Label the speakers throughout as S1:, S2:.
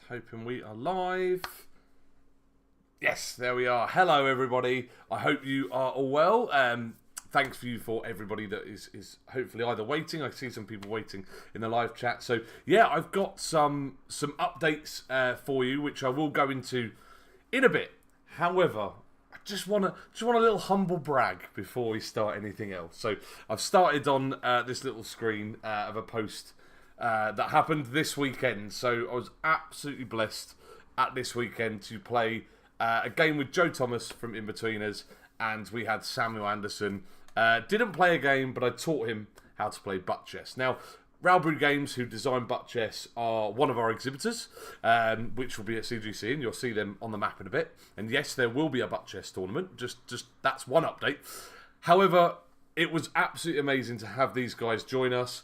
S1: Hoping we are live. Yes, there we are. Hello, everybody. I hope you are all well. Thanks for everybody that is hopefully either waiting. I see some people waiting in the live chat. So yeah, I've got some updates for you, which I will go into in a bit. However, I just want a little humble brag before we start anything else. So I've started on this little screen of a post that happened this weekend. So I was absolutely blessed at this weekend to play a game with Joe Thomas from In-Betweeners, and we had Samuel Anderson. Didn't play a game, but I taught him how to play butt chess. Now, Rowbrew Games, who design butt chess, are one of our exhibitors, which will be at CGC, and you'll see them on the map in a bit. And yes, there will be a butt chess tournament. Just that's one update. However, it was absolutely amazing to have these guys join us.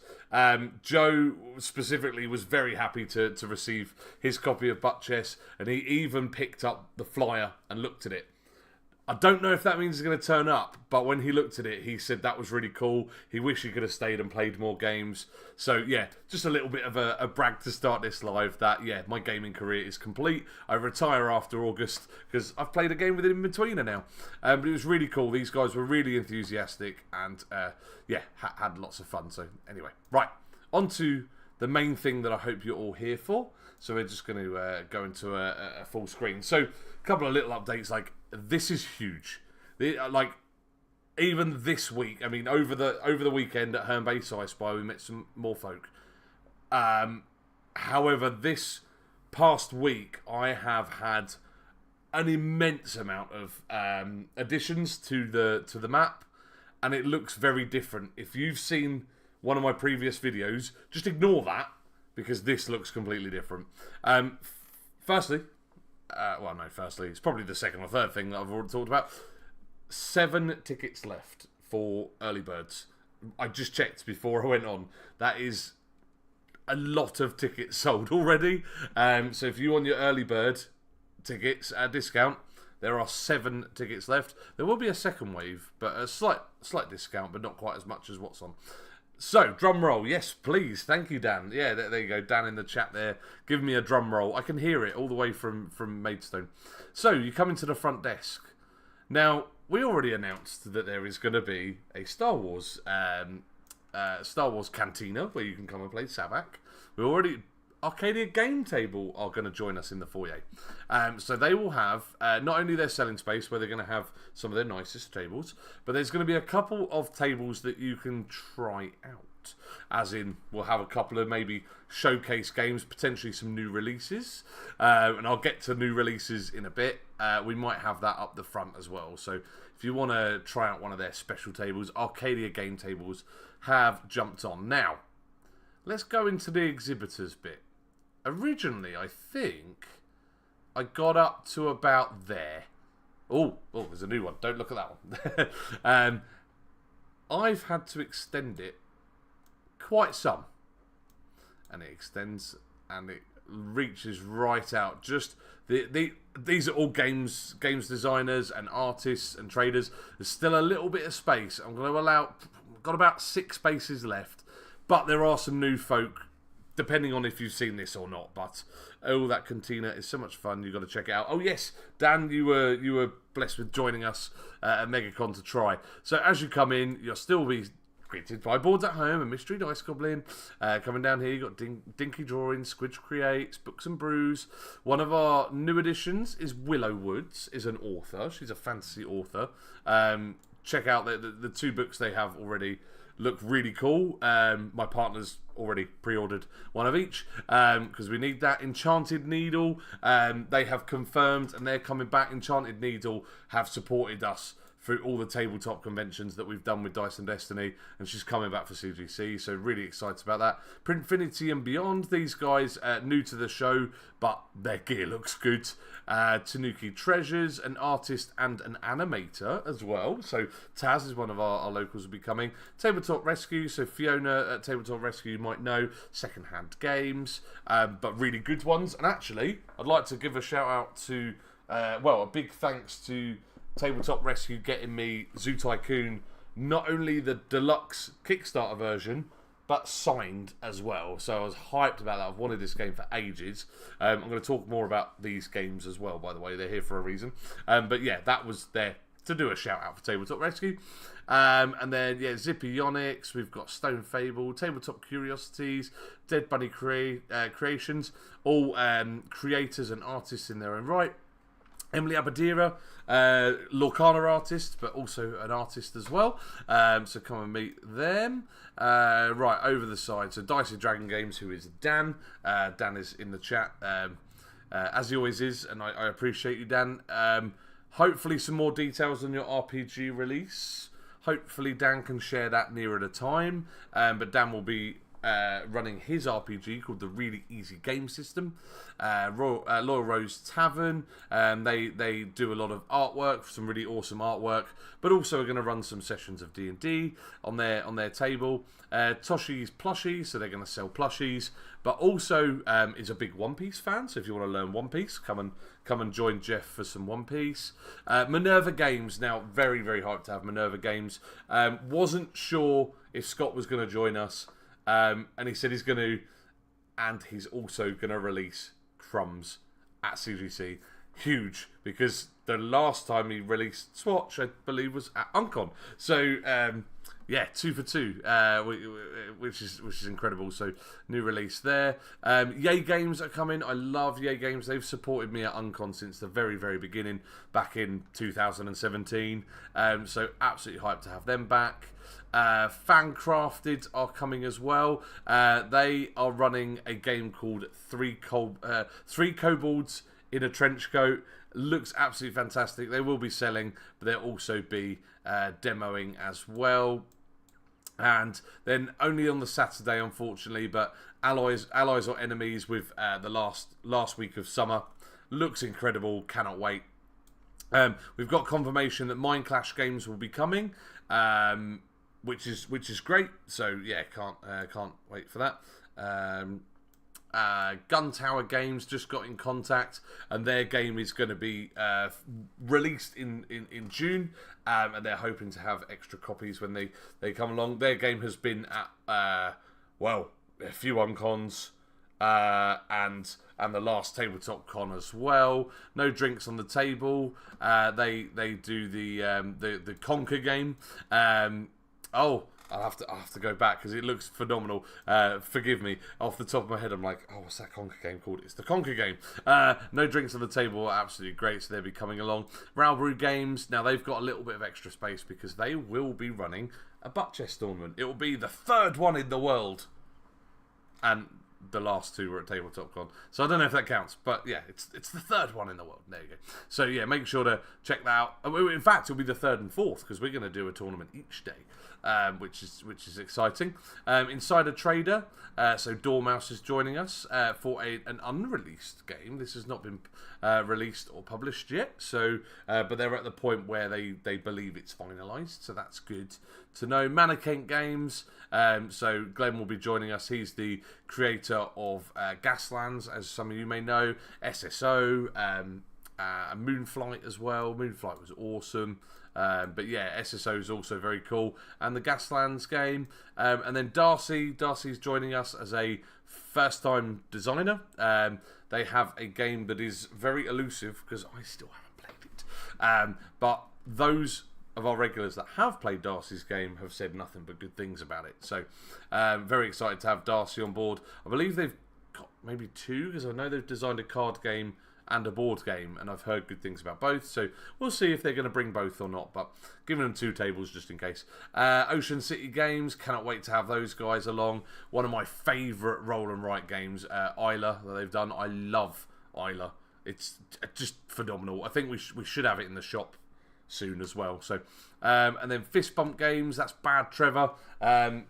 S1: Joe specifically was very happy to receive his copy of butt chess, and he even picked up the flyer and looked at it. I don't know if that means he's going to turn up, but when he looked at it, he said that was really cool. He wished he could have stayed and played more games. So yeah, just a little bit of a brag to start this live that, yeah, my gaming career is complete. I retire after August because I've played a game with an in-betweener now. But it was really cool. These guys were really enthusiastic and, yeah, had lots of fun. So anyway, right, on to the main thing that I hope you're all here for. So we're just going to go into a full screen. So a couple of little updates, like, this is huge. Like, even this week, I mean, over the weekend at Herne Bay Sci Spy, we met some more folk. However, this past week, I have had an immense amount of additions to the map, and it looks very different. If you've seen one of my previous videos, just ignore that, because this looks completely different. Firstly, it's probably the second or third thing that I've already talked about. 7 tickets left for early birds. I just checked before I went on. That is a lot of tickets sold already. So if you want your early bird tickets at a discount, there are 7 tickets left. There will be a second wave, but a slight discount, but not quite as much as what's on. So, drum roll. Yes, please. Thank you, Dan. Yeah, there you go. Dan in the chat there. Give me a drum roll. I can hear it all the way from Maidstone. So, you come into the front desk. Now, we already announced that there is going to be a Star Wars Cantina where you can come and play Savak. Arcadia Game Table are going to join us in the foyer. So they will have not only their selling space where they're going to have some of their nicest tables, but there's going to be a couple of tables that you can try out. As in, we'll have a couple of maybe showcase games, potentially some new releases. And I'll get to new releases in a bit. We might have that up the front as well. So if you want to try out one of their special tables, Arcadia Game Tables have jumped on. Now, let's go into the exhibitors bit. Originally, I think I got up to about there. Oh, there's a new one. Don't look at that one. I've had to extend it quite some. And it extends and it reaches right out. Just these are all games designers and artists and traders. There's still a little bit of space. I'm going to got about 6 spaces left. But there are some new folk, depending on if you've seen this or not. But that cantina is so much fun. You've got to check it out. Oh yes, Dan, you were blessed with joining us at MegaCon to try. So as you come in, you'll still be greeted by Boards at Home and Mystery Dice Goblin. Coming down here, you've got Dinky Drawings, Squidge Creates, Books and Brews. One of our new additions is Willow Woods, is an author. She's a fantasy author. Check out the 2 books they have already. Look really cool. My partner's already pre-ordered one of each because we need that. Enchanted Needle, they have confirmed and they're coming back. Enchanted Needle have supported us through all the tabletop conventions that we've done with Dice and Destiny, and she's coming back for CGC, so really excited about that. Printfinity and Beyond, these guys new to the show, but their gear looks good. Tanuki Treasures, an artist and an animator as well, so Tazz is one of our locals will be coming. Tabletop Rescue, so Fiona at Tabletop Rescue you might know, second-hand games, but really good ones. And actually, I'd like to give a shout out to, a big thanks to Tabletop Rescue getting me Zoo Tycoon, not only the deluxe Kickstarter version, but signed as well. So I was hyped about that. I've wanted this game for ages. I'm going to talk more about these games as well, by the way. They're here for a reason. But yeah, that was there to do a shout out for Tabletop Rescue. And then, yeah, Zippy Onyx, we've got Stone Fable, Tabletop Curiosities, Dead Bunny Creations, all creators and artists in their own right. Emily Abadira, Lorcana artist, but also an artist as well. So come and meet them. Right, over the side. So Dicey Dragon Games, who is Dan. Dan is in the chat, as he always is, and I appreciate you, Dan. Hopefully some more details on your RPG release. Hopefully Dan can share that nearer the time. But Dan will be running his RPG called the Really Easy Game System. Loyal Rose Tavern. They do a lot of artwork, some really awesome artwork, but also are going to run some sessions of D&D on their table. Toshi's Plushies, so they're going to sell plushies, but also is a big One Piece fan. So if you want to learn One Piece, come and join Jeff for some One Piece. Minerva Games, now very, very hyped to have Minerva Games. Wasn't sure if Scott was going to join us. And he said he's going to, and he's also going to release Crumbs at CGC. Huge, because the last time he released Swatch, I believe, was at Uncon. So, yeah, 2 for 2, which is incredible. So, new release there. Yay Games are coming. I love Yay Games. They've supported me at Uncon since the very, very beginning, back in 2017. So, absolutely hyped to have them back. Fancrafted are coming as well. They are running a game called Three Kobolds in a Trench Coat. Looks absolutely fantastic. They will be selling, but they'll also be demoing as well. And then only on the Saturday, unfortunately, but Allies or Enemies with the last week of summer. Looks incredible. Cannot wait. We've got confirmation that Mind Clash games will be coming. Which is great. So yeah, can't wait for that. Gun Tower Games just got in contact, and their game is going to be released in June, and they're hoping to have extra copies when they come along. Their game has been at a few Uncons, and the last Tabletop Con as well. No drinks on the table. They do the Conquer game. I'll have to go back because it looks phenomenal. Forgive me, off the top of my head, I'm like, oh, what's that Conquer game called? It's the Conquer game. No drinks on the table, absolutely great. So they'll be coming along. Rowbrew Games, now they've got a little bit of extra space because they will be running a butt chest tournament. It will be the third one in the world, and the last two were at Tabletop Con. So I don't know if that counts, but yeah, it's the third one in the world. There you go. So yeah, make sure to check that out. In fact, it'll be the third and fourth because we're going to do a tournament each day. Which is exciting. Insider Trader, so Dormouse is joining us for an unreleased game. This has not been released or published yet, so but they're at the point where they believe it's finalised, so that's good to know. Mannequin Games, so Glenn will be joining us. He's the creator of Gaslands, as some of you may know, SSO, Moonflight as well. Moonflight was awesome. But yeah, SSO is also very cool. And the Gaslands game. And then Darcy's joining us as a first-time designer. They have a game that is very elusive because I still haven't played it. But those of our regulars that have played Darcy's game have said nothing but good things about it. So very excited to have Darcy on board. I believe they've got maybe 2 because I know they've designed a card game and a board game, and I've heard good things about both, so we'll see if they're going to bring both or not, but giving them 2 tables just in case. Ocean City Games, cannot wait to have those guys along. One of my favourite roll and write games, Isla, that they've done. I love Isla. It's just phenomenal. I think we should have it in the shop soon as well. So, and then Fist Bump Games, that's Bad Trevor. Bad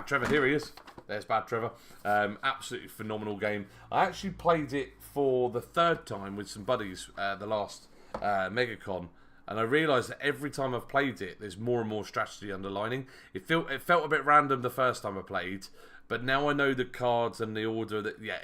S1: Trevor, here he is. There's Bad Trevor. Absolutely phenomenal game. I actually played it for the 3rd time with some buddies, the last MegaCon, and I realised that every time I've played it, there's more and more strategy underlining. It felt a bit random the first time I played, but now I know the cards and the order that, yeah,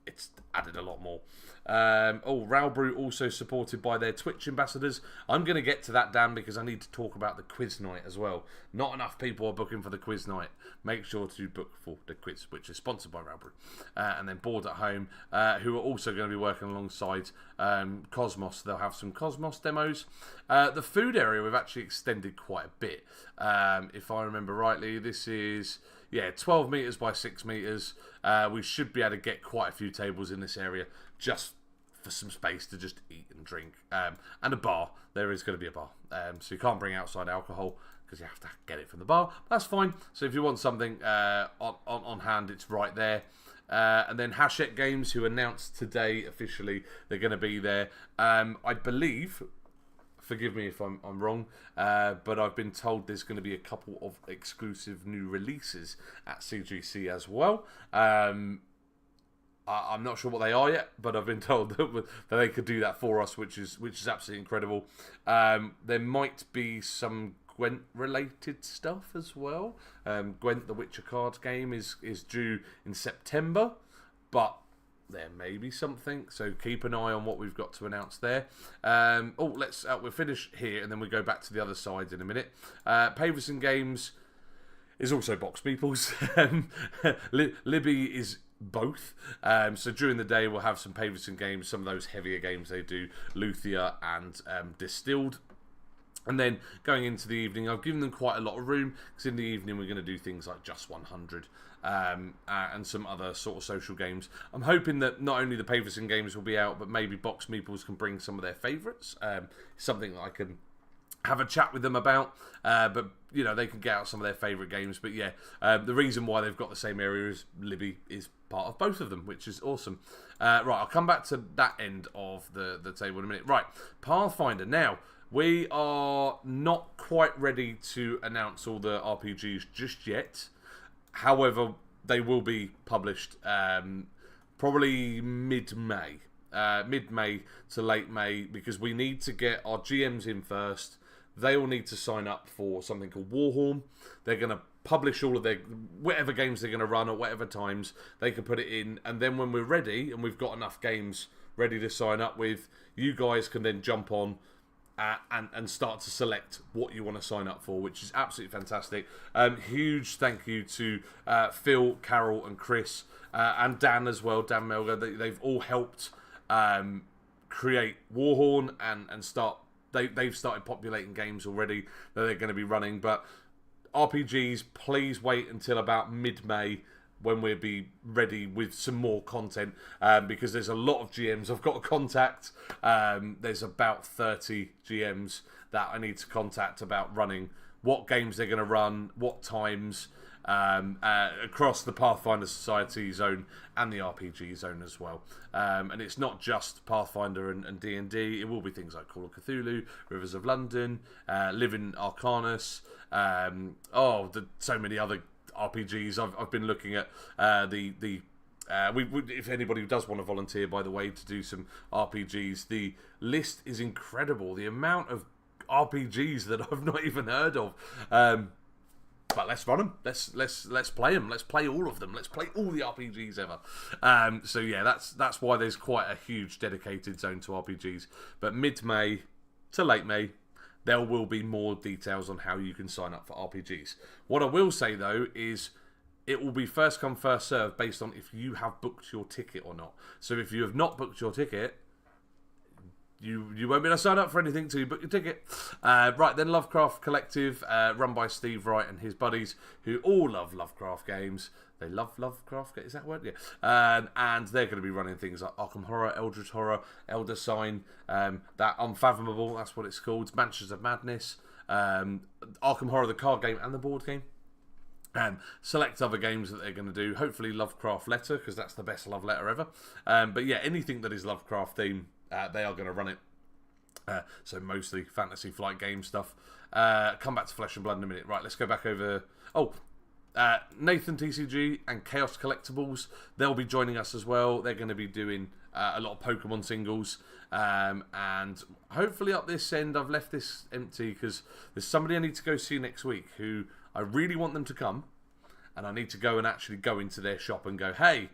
S1: it's added a lot more. Rowbrew also supported by their Twitch ambassadors. I'm going to get to that, Dan, because I need to talk about the quiz night as well. Not enough people are booking for the quiz night. Make sure to book for the quiz, which is sponsored by Rowbrew. And then Board at Home, who are also going to be working alongside Cosmos. They'll have some Cosmos demos. The food area we've actually extended quite a bit. If I remember rightly, this is... 12 metres by 6 metres. We should be able to get quite a few tables in this area just for some space to just eat and drink. And a bar. There is going to be a bar. So you can't bring outside alcohol because you have to get it from the bar. That's fine. So if you want something on hand, it's right there. And then Hachette Games, who announced today officially they're going to be there. I believe... Forgive me if I'm wrong, but I've been told there's going to be a couple of exclusive new releases at CGC as well. I'm not sure what they are yet, but I've been told that they could do that for us, which is absolutely incredible. There might be some Gwent-related stuff as well. Gwent, the Witcher cards game, is due in September, but there may be something, so keep an eye on what we've got to announce there. We'll finish here and then we go back to the other side in a minute. Paverson Games is also Box Meeples. Libby is both. So during the day we'll have some Paverson games, some of those heavier games they do, Luthia and Distilled. And then going into the evening, I've given them quite a lot of room, because in the evening we're going to do things like Just 100 and some other sort of social games. I'm hoping that not only the Paverson games will be out, but maybe Box Meeples can bring some of their favourites. Something that I can have a chat with them about, but you know, they can get out some of their favourite games. But yeah, the reason why they've got the same area is Libby is part of both of them, which is awesome. Right, I'll come back to that end of the table in a minute. Right, Pathfinder. Now, we are not quite ready to announce all the RPGs just yet. However, they will be published probably mid-May. Mid-May to late May, because we need to get our GMs in first. They all need to sign up for something called Warhorn. They're going to publish all of their whatever games they're going to run at whatever times. They can put it in, and then when we're ready and we've got enough games ready to sign up with, you guys can then jump on and start to select what you want to sign up for, which is absolutely fantastic. Huge thank you to Phil, Carol and Chris and Dan as well, Dan Melga. They've all helped create Warhorn and start. They've started populating games already that they're going to be running. But RPGs, please wait until about mid-May when we'll be ready with some more content, because there's a lot of GMs I've got to contact. There's about 30 GMs that I need to contact about running what games they're going to run, what times, across the Pathfinder Society zone and the RPG zone as well. And it's not just Pathfinder and D&D, it will be things like Call of Cthulhu, Rivers of London, Living Arcanus, so many other RPGs. I've been looking at if anybody does want to volunteer, by the way, to do some RPGs, the list is incredible. The amount of RPGs that I've not even heard of. But let's run them. Let's play them. Let's play all of them. Let's play all the RPGs ever. So yeah, that's why there's quite a huge dedicated zone to RPGs. But mid-May to late May, there will be more details on how you can sign up for RPGs. What I will say, though, is it will be first come, first served based on if you have booked your ticket or not. So if you have not booked your ticket, you won't be able to sign up for anything till you book your ticket. Right, then Lovecraft Collective, run by Steve Wright and his buddies, who all love Lovecraft games. They love Lovecraft, is that word? Yeah. And they're going to be running things like Arkham Horror, Eldritch Horror, Elder Sign, that Unfathomable, that's what it's called, Mansions of Madness, Arkham Horror, the card game and the board game. Select other games that they're going to do. Hopefully Lovecraft Letter, because that's the best love letter ever. But yeah, anything that is Lovecraft theme, they are going to run it. So mostly Fantasy Flight game stuff. Come back to Flesh and Blood in a minute. Right, let's go back over... Nathan TCG and Chaos Collectibles, they'll be joining us as well. They're going to be doing a lot of Pokemon singles, and hopefully up this end I've left this empty because there's somebody I need to go see next week who I really want them to come, and I need to go and actually go into their shop and go, hey,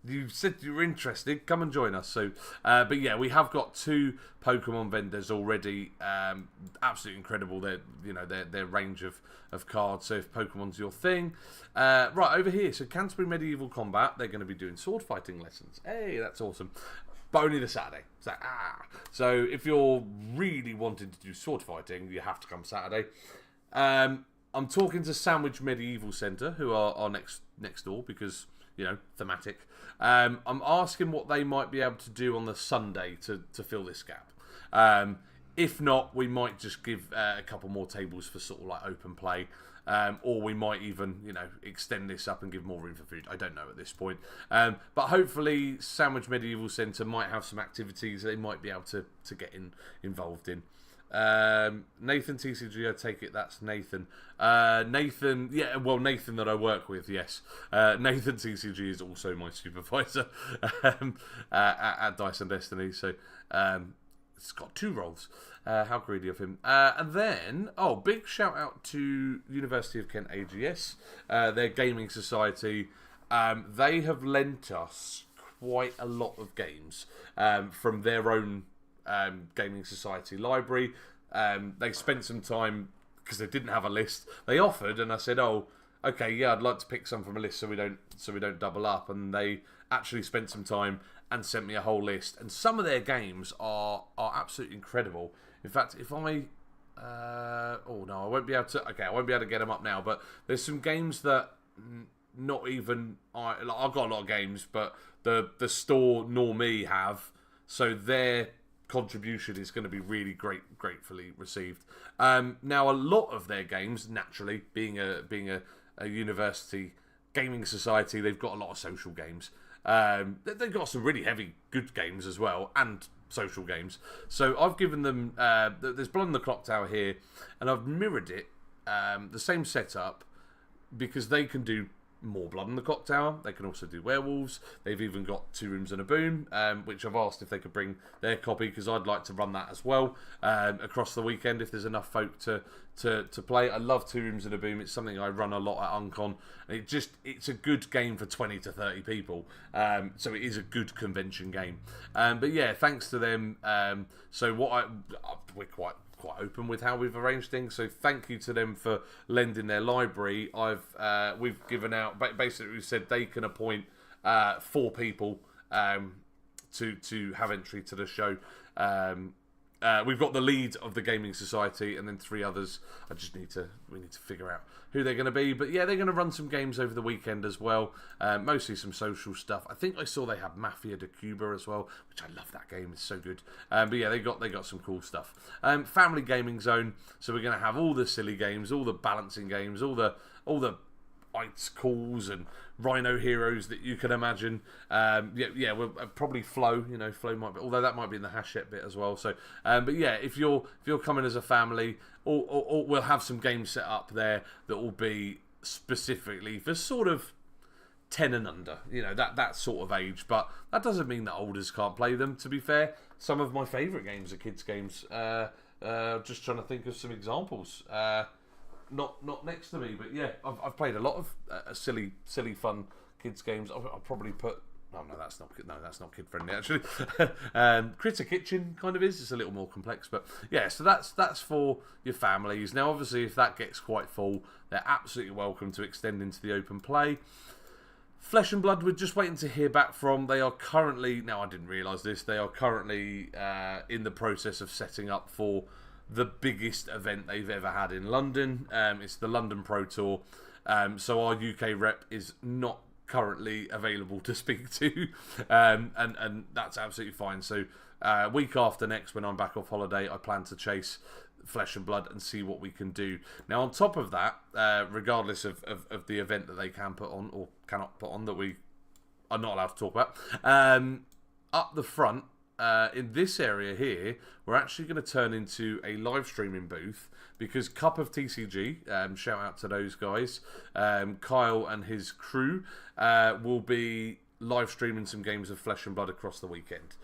S1: you said you were interested. Come and join us. So, but yeah, we have got 2 Pokemon vendors already. Absolutely incredible. Their range of cards. So if Pokemon's your thing, right over here. So Canterbury Medieval Combat. They're going to be doing sword fighting lessons. Hey, that's awesome. But only the Saturday. So if you're really wanting to do sword fighting, you have to come Saturday. I'm talking to Sandwich Medieval Centre, who are next door because, thematic. I'm asking what they might be able to do on the Sunday to fill this gap. If not, we might just give a couple more tables for sort of like open play. Or we might even, extend this up and give more room for food. I don't know at this point. But hopefully Sandwich Medieval Centre might have some activities they might be able to get involved in. Nathan TCG, I take it that's Nathan. Nathan that I work with, yes. Nathan TCG is also my supervisor at Dice and Destiny, so it's got 2 roles. How greedy of him. And then, big shout out to University of Kent AGS, their gaming society. They have lent us quite a lot of games from their own gaming society library. They spent some time because they didn't have a list. They offered, and I said, okay, yeah, I'd like to pick some from a list so we don't double up. And they actually spent some time and sent me a whole list. And some of their games are absolutely incredible. In fact, if I I won't be able to. Okay, I won't be able to get them up now. But there's some games that not even I've got a lot of games, but the store nor me have. So their contribution is going to be really gratefully received. Now, a lot of their games, naturally, being a university gaming society, they've got a lot of social games. They've got some really heavy good games as well, and social games. So I've given them there's Blood on the Clock Tower here, and I've mirrored it, the same setup, because they can do more Blood on the Clock Tower. They can also do werewolves. They've even got 2 Rooms and a Boom, which I've asked if they could bring their copy, because I'd like to run that as well across the weekend if there's enough folk to play. I love 2 Rooms and a Boom. It's something I run a lot at Uncon. It's a good game for 20 to 30 people. So it is a good convention game. But yeah, thanks to them. So we're quite open with how we've arranged things, so thank you to them for lending their library. We've given out, basically we said they can appoint 4 people to have entry to the show. We've got the lead of the gaming society and then 3 others. We need to figure out who they're going to be. But yeah, they're going to run some games over the weekend as well. Mostly some social stuff. I think I saw they have Mafia de Cuba as well, which I love that game. It's so good. But yeah, they got some cool stuff. Family gaming zone. So we're going to have all the silly games, all the balancing games, all the ice calls and Rhino Heroes that you can imagine. We'll probably Flow. Flow might be, although that might be in the Hachette bit as well. So, but yeah, if you're coming as a family, or we'll have some games set up there that will be specifically for sort of 10 and under. That sort of age. But that doesn't mean that olders can't play them. To be fair, some of my favourite games are kids' games. Just trying to think of some examples. Not next to me, but yeah, I've played a lot of silly fun kids games. I'll probably put. No, that's not kid friendly actually. Critter Kitchen kind of is. It's a little more complex, but yeah. So that's for your families. Now, obviously, if that gets quite full, they're absolutely welcome to extend into the open play. Flesh and Blood, we're just waiting to hear back from. They are currently, now I didn't realise this, they are currently in the process of setting up for the biggest event they've ever had in London. It's the London Pro Tour. So our UK rep is not currently available to speak to. And that's absolutely fine. So week after next, when I'm back off holiday, I plan to chase Flesh and Blood and see what we can do. Now, on top of that, regardless of the event that they can put on or cannot put on, that we are not allowed to talk about, up the front, in this area here, we're actually going to turn into a live streaming booth, because Cup of TCG, shout out to those guys, Kyle and his crew, will be live streaming some games of Flesh and Blood across the weekend.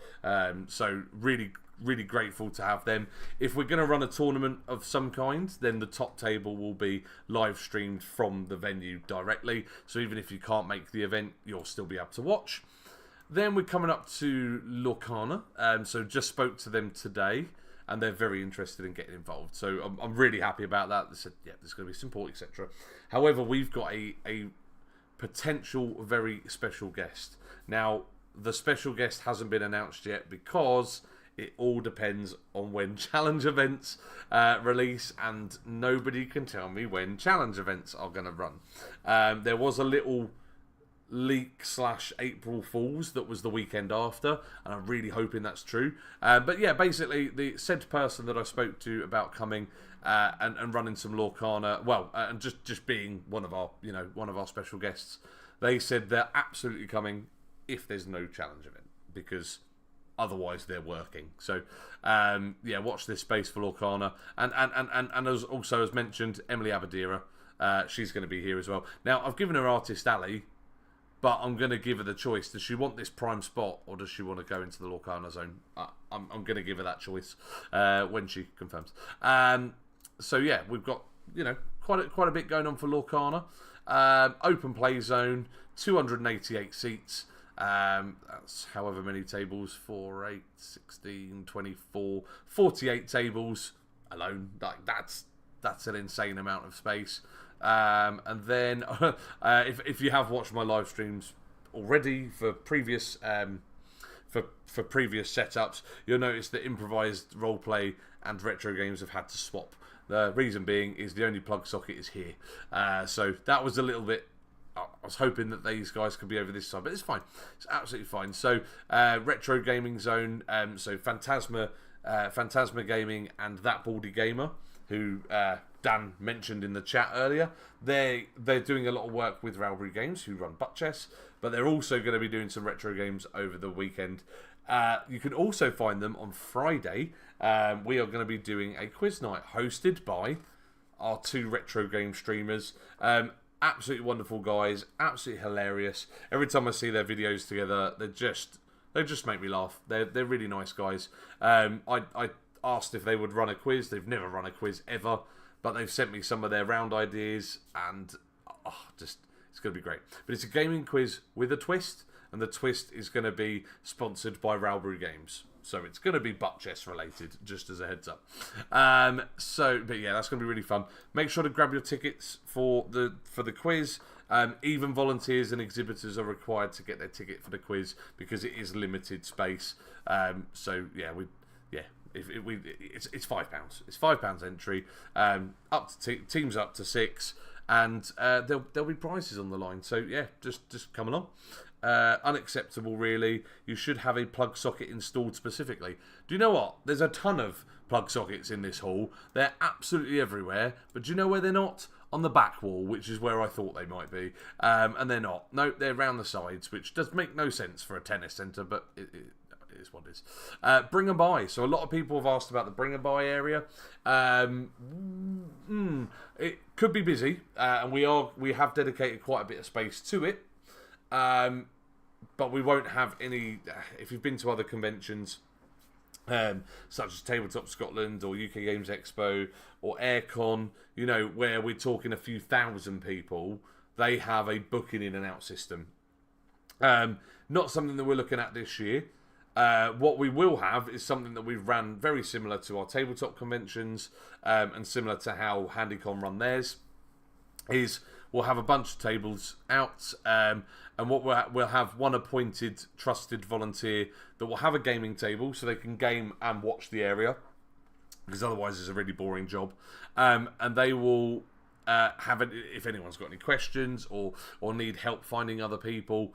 S1: So really grateful to have them. If we're going to run a tournament of some kind, then the top table will be live streamed from the venue directly. So even if you can't make the event, you'll still be able to watch. Then we're coming up to Lorcana, so just spoke to them today, and they're very interested in getting involved. So I'm really happy about that. They said, yeah, there's going to be support, etc. However, we've got a potential very special guest. Now, the special guest hasn't been announced yet because it all depends on when challenge events release, and nobody can tell me when challenge events are going to run. There was a little leak / April Fools that was the weekend after, and I'm really hoping that's true. But yeah, basically the said person that I spoke to about coming and running some Lorcana, well, and just being one of our special guests, they said they're absolutely coming if there's no challenge event, because otherwise they're working. So yeah, watch this space for Lorcana, and as mentioned, Emily Abadira, she's going to be here as well. Now, I've given her Artist Alley, but I'm going to give her the choice. Does she want this prime spot, or does she want to go into the Lorcana zone? I'm going to give her that choice when she confirms. So yeah, we've got quite a bit going on for Lorcana. Open play zone, 288 seats. That's however many tables, 4, 8, 16, 24, 48 tables alone. Like that's an insane amount of space. And then if you have watched my live streams already for previous for previous setups, you'll notice that improvised roleplay and retro games have had to swap. The reason being is the only plug socket is here. So that was a little bit. I was hoping that these guys could be over this side, but it's fine. It's absolutely fine. So retro gaming zone. So Phantasma Gaming and That Baldy Gamer, who Dan mentioned in the chat earlier, they're doing a lot of work with Railbury Games, who run Butt Chess, but they're also going to be doing some retro games over the weekend. You can also find them on Friday. We are going to be doing a quiz night hosted by our 2 retro game streamers. Absolutely wonderful guys, absolutely hilarious. Every time I see their videos together, they just make me laugh. They're really nice guys. I asked if they would run a quiz. They've never run a quiz ever, but they've sent me some of their round ideas, and it's going to be great. But it's a gaming quiz with a twist, and the twist is going to be sponsored by Railbury Games. So it's going to be butt chess related, just as a heads up. But yeah, that's going to be really fun. Make sure to grab your tickets for the quiz. Even volunteers and exhibitors are required to get their ticket for the quiz because it is limited space. So yeah, it's £5. It's £5 entry. Up to teams up to 6, and there'll be prizes on the line. So yeah, just come along. Unacceptable, really. You should have a plug socket installed specifically. Do you know what? There's a ton of plug sockets in this hall. They're absolutely everywhere. But do you know where they're not? On the back wall, which is where I thought they might be. And they're not. No, they're around the sides, which does make no sense for a tennis centre, but it is what it is. Bring and buy. So a lot of people have asked about the bring and buy area. It could be busy, and we have dedicated quite a bit of space to it. But we won't have any. If you've been to other conventions, such as Tabletop Scotland or UK Games Expo or Aircon, where we're talking a few thousand people, they have a booking in and out system. Not something that we're looking at this year. What we will have is something that we've ran very similar to our tabletop conventions, and similar to how HandyCon run theirs. Is we'll have a bunch of tables out, and what we'll have one appointed, trusted volunteer that will have a gaming table so they can game and watch the area, because otherwise it's a really boring job. And they will have it if anyone's got any questions or need help finding other people.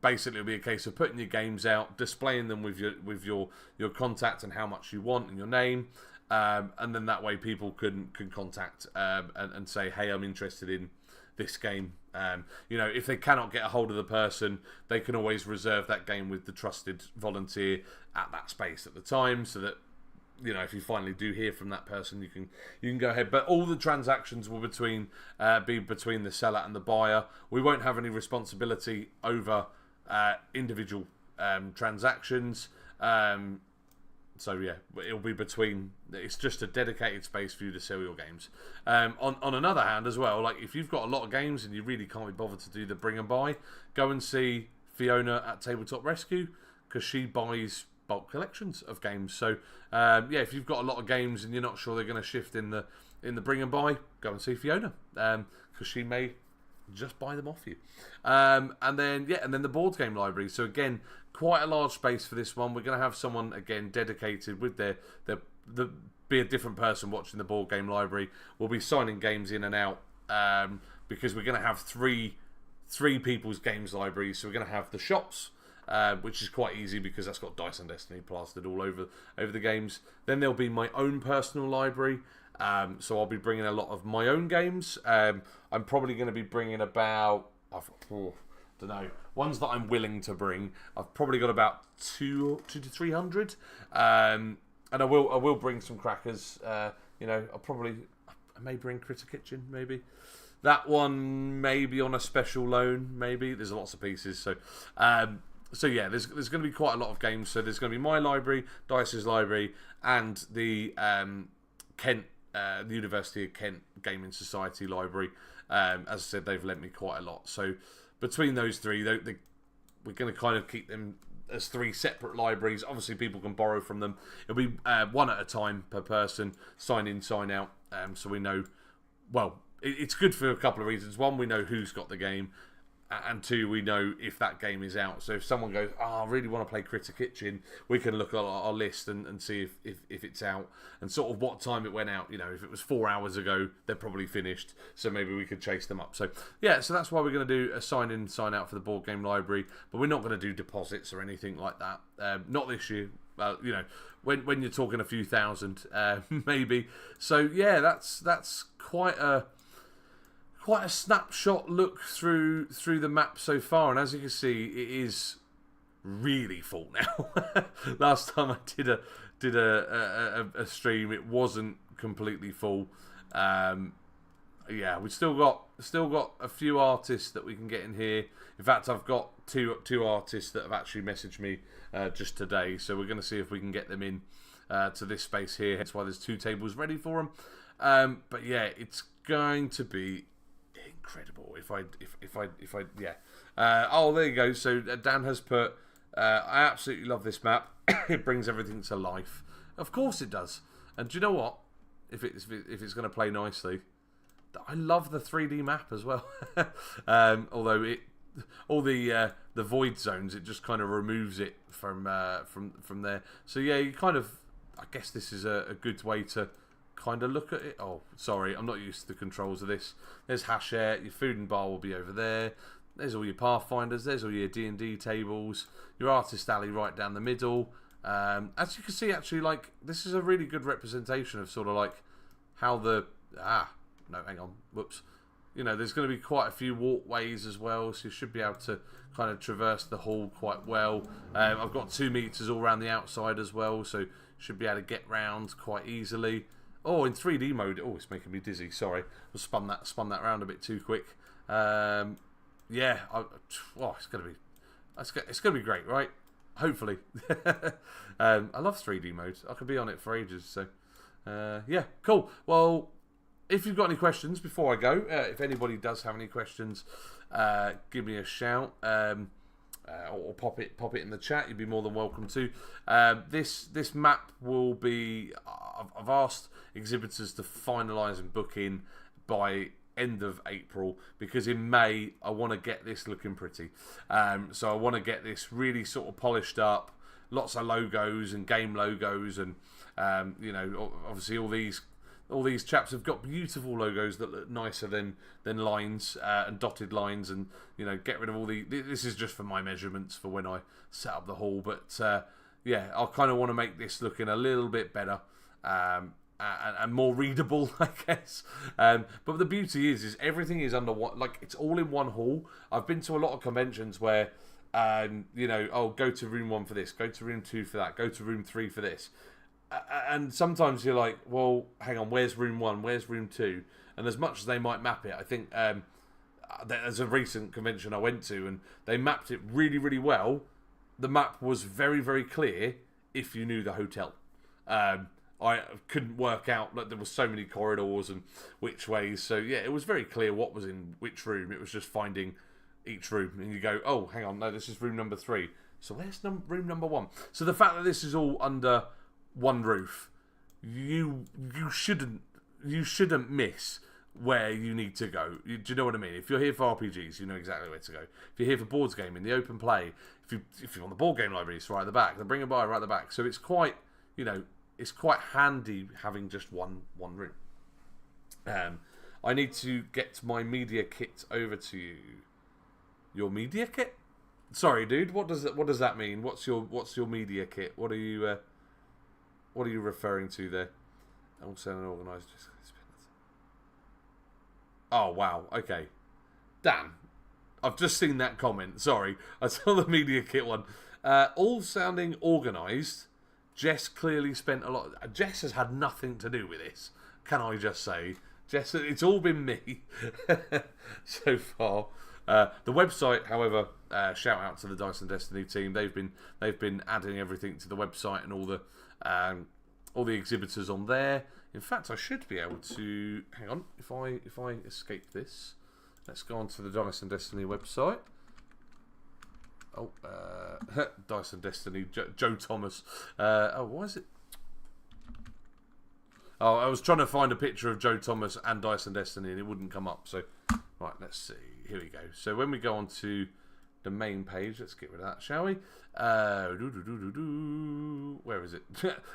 S1: Basically, it'll be a case of putting your games out, displaying them with your contact and how much you want and your name. And then that way people can contact and say, hey, I'm interested in this game. If they cannot get a hold of the person, they can always reserve that game with the trusted volunteer at that space at the time, so that if you finally do hear from that person, you can go ahead. But all the transactions will be between the seller and the buyer. We won't have any responsibility over individual transactions. So yeah, it'll be between. It's just a dedicated space for you to sell your games. On another hand, as well, like if you've got a lot of games and you really can't be bothered to do the bring and buy, go and see Fiona at Tabletop Rescue, because she buys bulk collections of games. So yeah, if you've got a lot of games and you're not sure they're going to shift in the bring and buy, go and see Fiona, because she may just buy them off you. And then the board game library. So again, quite a large space for this one. We're going to have someone again dedicated with their be a different person watching the board game library. We'll be signing games in and out, because we're going to have three people's games libraries. So we're going to have the shops, which is quite easy because that's got Dice and Destiny plastered all over the games. Then there'll be my own personal library. So I'll be bringing a lot of my own games. I'm probably going to be bringing about, don't know, ones that I'm willing to bring. I've probably got about 200 to 300, and I will bring some crackers. I may bring Critter Kitchen, maybe. That one maybe on a special loan, maybe. There's lots of pieces, so yeah, there's going to be quite a lot of games. So there's going to be my library, Dice's library, and the Kent, the University of Kent Gaming Society library. As I said, they've lent me quite a lot. So between those three, we're going to kind of keep them as 3 separate libraries. Obviously, people can borrow from them. It'll be one at a time per person, sign in, sign out. So we know, well, it's good for a couple of reasons. One, we know who's got the game. And 2, we know if that game is out. So if someone goes, I really want to play Critter Kitchen, we can look at our list and see if it's out and sort of what time it went out. If it was 4 hours ago, they're probably finished. So maybe we could chase them up. So yeah, so that's why we're going to do a sign in, sign out for the board game library. But we're not going to do deposits or anything like that. Not this year. When you're talking a few thousand, maybe. So yeah, that's quite a snapshot look through the map so far, and as you can see, it is really full now. Last time I did a stream, it wasn't completely full. Yeah, we've still got a few artists that we can get in here. In fact, I've got two artists that have actually messaged me just today, so we're going to see if we can get them in to this space here. That's why there's 2 tables ready for them. But yeah, it's going to be incredible if I yeah. Oh, there you go. So Dan has put, I absolutely love this map. It brings everything to life. Of course it does. And do you know what? If it's going to play nicely, I love the 3D map as well. Although all the void zones, it just kind of removes it from there. So yeah, you kind of, I guess this is a good way to kind of look at it. Oh, sorry, I'm not used to the controls of this. There's Hachette, your food and bar will be over there. There's all your Pathfinders, there's all your D&D tables, your artist alley right down the middle. As you can see, actually, like, this is a really good representation of sort of like how whoops. There's going to be quite a few walkways as well, so you should be able to kind of traverse the hall quite well. I've got 2 meters all around the outside as well, so should be able to get round quite easily. Oh, in 3D mode. Oh, it's making me dizzy. Sorry, I spun that around a bit too quick. Yeah. It's gonna be great, right? Hopefully. I love 3D mode. I could be on it for ages. So, yeah, cool. Well, if you've got any questions before I go, if anybody does have any questions, give me a shout. Or pop it in the chat. You'd be more than welcome to. This map will be. I've asked exhibitors to finalise and book in by end of April, because in May I want to get this looking pretty. So I want to get this really sort of polished up. Lots of logos and game logos, and obviously all these chaps have got beautiful logos that look nicer than lines and dotted lines, and get rid of all the. This is just for my measurements for when I set up the hall, but yeah, I kind of want to make this looking a little bit better and more readable, I guess. But the beauty is everything is under one. Like, it's all in one hall. I've been to a lot of conventions where go to room 1 for this, go to room 2 for that, go to room 3 for this. And sometimes you're like, well, hang on, where's room 1? Where's room 2? And as much as they might map it, I think there's a recent convention I went to, and they mapped it really, really well. The map was very, very clear if you knew the hotel. I couldn't work out, like, there were so many corridors and which ways. So yeah, it was very clear what was in which room. It was just finding each room, and you go, oh, hang on, no, this is room number 3. So where's room number 1? So the fact that this is all under one roof, you shouldn't miss where you need to go. Do you know what I mean? If you're here for RPGs, you know exactly where to go. If you're here for boards gaming, the open play, if you're on the board game library, it's right at the back. The bring a buy right at the back. So it's quite, it's quite handy having just one room. I need to get my media kit over to you. Your media kit? Sorry, dude. What does that mean? What's your media kit? What are you referring to there? Also an organised. Oh wow. Okay. Dan, I've just seen that comment. Sorry, I saw the media kit one. All sounding organised. Jess clearly spent a lot. Jess has had nothing to do with this. Can I just say, Jess? It's all been me so far. The website, however, shout out to the Dice and Destiny team. They've been adding everything to the website and all the exhibitors on there. In fact, I should be able to hang on. If I escape this, let's go on to the Dice and Destiny website. Oh, Dice and Destiny, Joe Thomas. Why is it? Oh, I was trying to find a picture of Joe Thomas and Dice and Destiny, and it wouldn't come up. So, right, let's see. Here we go. So when we go on to the main page, let's get rid of that, shall we? Where is it?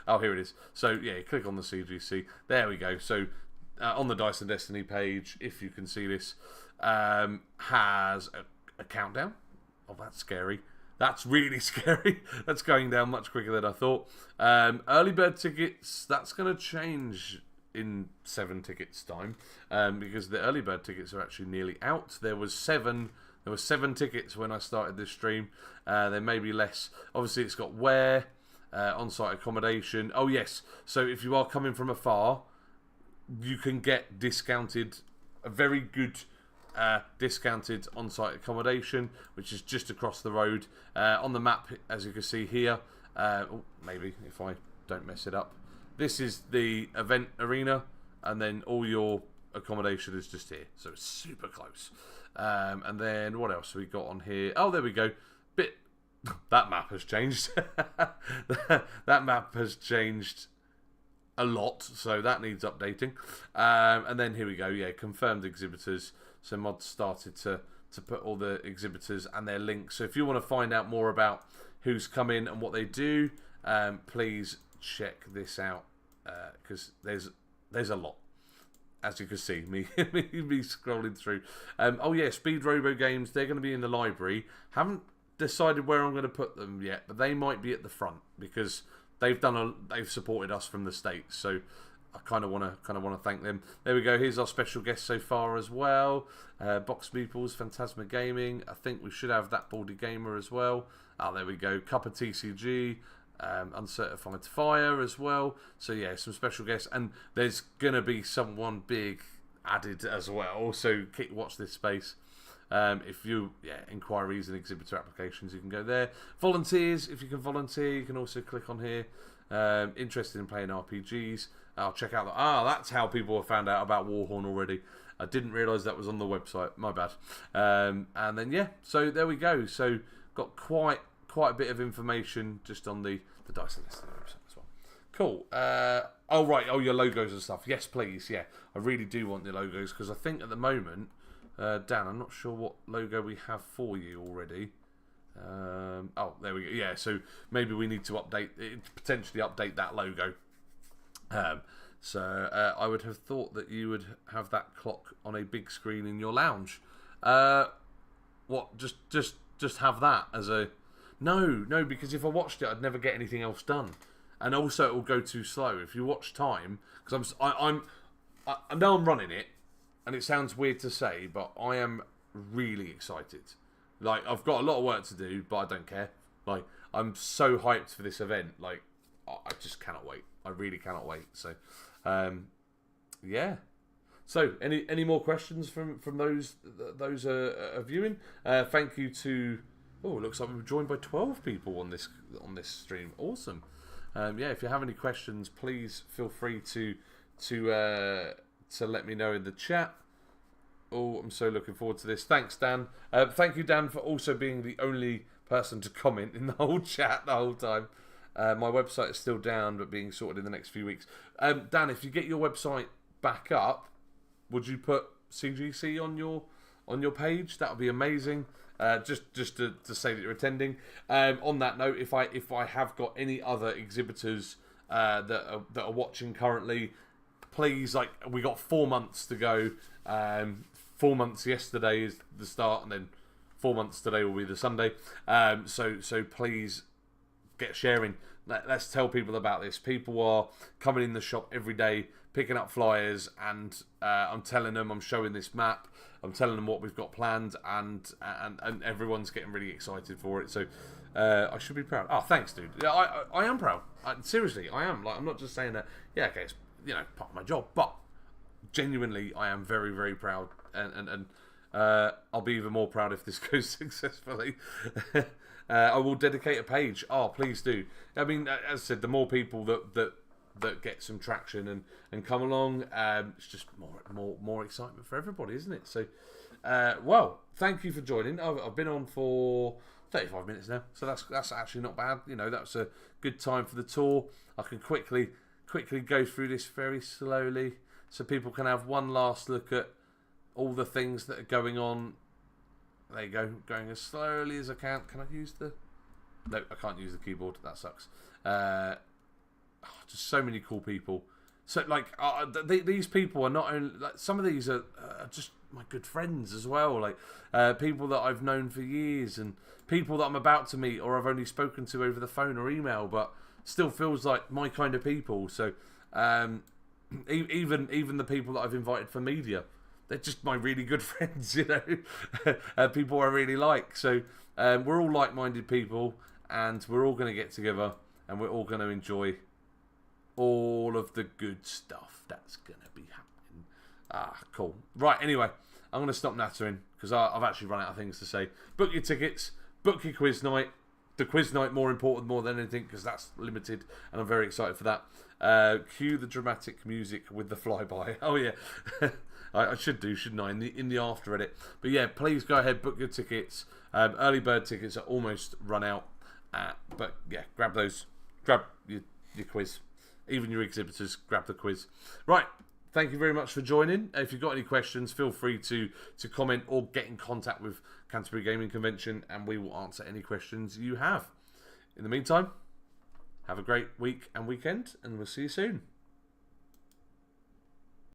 S1: Oh, here it is. So yeah, click on the CGC. There we go. So on the Dice and Destiny page, if you can see this, has a countdown. Oh, that's scary. That's really scary. That's going down much quicker than I thought. Early bird tickets, that's going to change in 7 tickets time, because the early bird tickets are actually nearly out. There were 7 tickets when I started this stream. There may be less. Obviously, it's got wear, on-site accommodation. Oh yes, so if you are coming from afar, you can get discounted, a very good discounted on-site accommodation, which is just across the road. On the map, as you can see here, maybe if I don't mess it up, this is the event arena, and then all your accommodation is just here, so it's super close. And then what else have we got on here? Oh, there we go. That map has changed. That map has changed a lot, so that needs updating. And then here we go. Yeah, confirmed exhibitors. So mods started to put all the exhibitors and their links. So if you want to find out more about who's come in and what they do, please check this out, because there's a lot. As you can see, me scrolling through. Oh yeah, Speed Robo Games, they're going to be in the library. Haven't decided where I'm going to put them yet, but they might be at the front because they've supported us from the States. So I kind of want to thank them. There we go. Here's our special guest so far as well. Box Meeples, Phantasma Gaming. I think we should have that Baldy Gamer as well. Oh, there we go. Cup of TCG. Uncertified Fire as well. So yeah, some special guests, and there's gonna be someone big added as well. So watch this space. If you inquiries and exhibitor applications, you can go there. Volunteers, if you can volunteer, you can also click on here. Interested in playing RPGs? I'll check out that's how people have found out about Warhorn already. I didn't realise that was on the website. My bad. And then yeah, so there we go. So got quite a bit of information just on the Dice and Destiny website as well. Cool. Oh right. Oh, your logos and stuff. Yes, please. Yeah, I really do want the logos because I think at the moment, Dan, I'm not sure what logo we have for you already. Oh, there we go. Yeah, so maybe we need to potentially update that logo. So I would have thought that you would have that clock on a big screen in your lounge. What? Just have that as a. No, because if I watched it, I'd never get anything else done, and also it will go too slow. If you watch time, because I know I'm running it, and it sounds weird to say, but I am really excited. Like I've got a lot of work to do, but I don't care. Like I'm so hyped for this event. Like I just cannot wait. I really cannot wait. So, yeah. So any more questions from those viewing? Thank you to. Oh, it looks like we're joined by 12 people on this stream. Awesome. Yeah, if you have any questions, please feel free to let me know in the chat. Oh, I'm so looking forward to this. Thanks, Dan. Thank you, Dan, for also being the only person to comment in the whole chat the whole time. My website is still down, but being sorted in the next few weeks. Dan, if you get your website back up, would you put CGC on your page? That would be amazing. Just to say that you're attending. On that note, if I have got any other exhibitors that are watching currently, please, like, we got 4 months to go. 4 months yesterday is the start, and then 4 months today will be the Sunday. So please get sharing. Let's tell people about this. People are coming in the shop every day, picking up flyers, and I'm telling them, I'm showing this map, I'm telling them what we've got planned, and everyone's getting really excited for it. So I should be proud. Oh, thanks, dude. Yeah, I am proud. Seriously, I am. Like, I'm not just saying that. Yeah, okay, it's, you know, part of my job, but genuinely, I am very, very proud, and I'll be even more proud if this goes successfully. I will dedicate a page. Oh, please do. I mean, as I said, the more people that get some traction and come along, it's just more excitement for everybody, isn't it? So, well, thank you for joining. I've been on for 35 minutes now, so that's actually not bad. You know, that's a good time for the tour. I can quickly go through this very slowly, so people can have one last look at all the things that are going on. There you go, going as slowly as I can. Can I use the... No, I can't use the keyboard. That sucks. Just so many cool people. So, like, these people are not only... Like, some of these are just my good friends as well. Like, people that I've known for years, and people that I'm about to meet or I've only spoken to over the phone or email, but still feels like my kind of people. So, even the people that I've invited for media, they're just my really good friends, you know. People I really like. So we're all like-minded people, and we're all going to get together, and we're all going to enjoy all of the good stuff that's going to be happening. Cool. Right, anyway, I'm going to stop nattering, because I've actually run out of things to say. Book your tickets, book your quiz night. The quiz night more important more than anything, because that's limited, and I'm very excited for that. Cue the dramatic music with the flyby. Oh yeah. I should do, shouldn't I, in the after edit. But yeah, please go ahead, book your tickets. Early bird tickets are almost run out. But yeah, grab those. Grab your quiz. Even your exhibitors, grab the quiz. Right, thank you very much for joining. If you've got any questions, feel free to comment or get in contact with Canterbury Gaming Convention, and we will answer any questions you have. In the meantime, have a great week and weekend, and we'll see you soon.